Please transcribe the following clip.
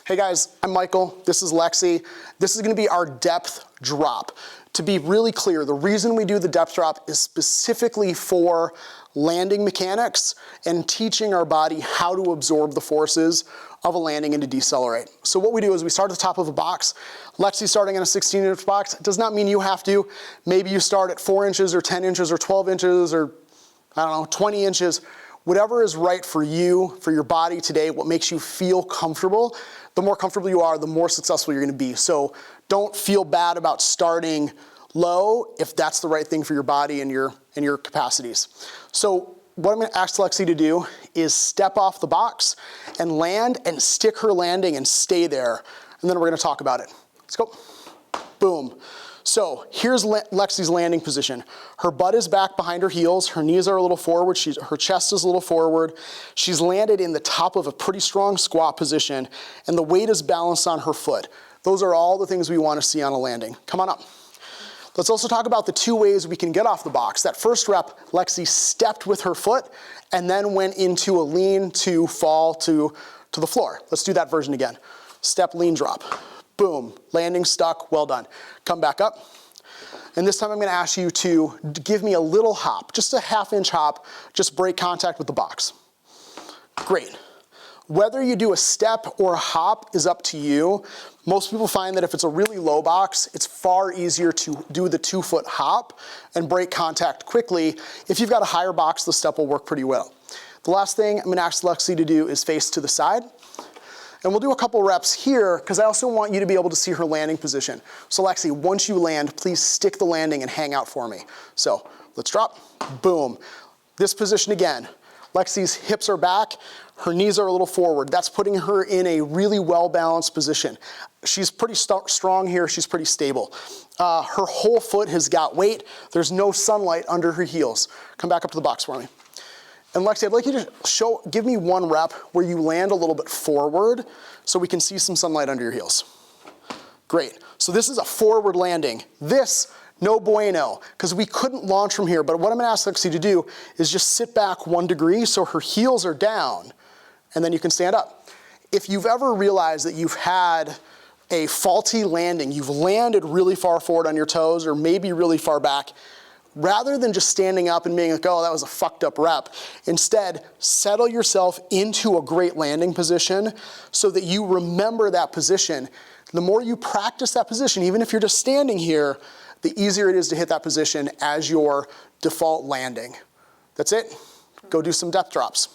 Hey guys, I'm Michael, this is Lexi. This is gonna be our depth drop. To be really clear, the reason we do the depth drop is specifically for landing mechanics and teaching our body how to absorb the forces of a landing and to decelerate. So what we do is we start at the top of a box. Lexi's starting on a 16-inch box. It does not mean you have to. Maybe you start at 4 inches or 10 inches or 12 inches or, I don't know, 20 inches. Whatever is right for you, for your body today, what makes you feel comfortable, the more comfortable you are, the more successful you're gonna be. So don't feel bad about starting low if that's the right thing for your body and your capacities. So what I'm gonna ask Lexi to do is step off the box and land and stick her landing and stay there. And then we're gonna talk about it. Let's go. Boom. So here's Lexi's landing position. Her butt is back behind her heels. Her knees are a little forward. Her chest is a little forward. She's landed in the top of a pretty strong squat position, and the weight is balanced on her foot. Those are all the things we want to see on a landing. Come on up. Let's also talk about the 2 ways we can get off the box. That first rep, Lexi stepped with her foot and then went into a lean to fall to the floor. Let's do that version again. Step, lean, drop. Boom, landing stuck, well done. Come back up. And this time I'm gonna ask you to give me a little hop, just a half-inch hop, just break contact with the box. Great. Whether you do a step or a hop is up to you. Most people find that if it's a really low box, it's far easier to do the 2-foot hop and break contact quickly. If you've got a higher box, the step will work pretty well. The last thing I'm gonna ask Lexi to do is face to the side. And we'll do a couple reps here because I also want you to be able to see her landing position. So Lexi, once you land, please stick the landing and hang out for me. So let's drop, boom. This position again. Lexi's hips are back, her knees are a little forward. That's putting her in a really well-balanced position. She's pretty strong here, she's pretty stable. Her whole foot has got weight. There's no sunlight under her heels. Come back up to the box for me. And Lexi, I'd like you to give me 1 rep where you land a little bit forward so we can see some sunlight under your heels. Great. So this is a forward landing. This, no bueno, because we couldn't launch from here. But what I'm gonna ask Lexi to do is just sit back 1 degree so her heels are down, and then you can stand up. If you've ever realized that you've had a faulty landing, you've landed really far forward on your toes or maybe really far back, rather than just standing up and being like, oh, that was a fucked up rep, instead, settle yourself into a great landing position so that you remember that position. The more you practice that position, even if you're just standing here, the easier it is to hit that position as your default landing. That's it. Go do some depth drops.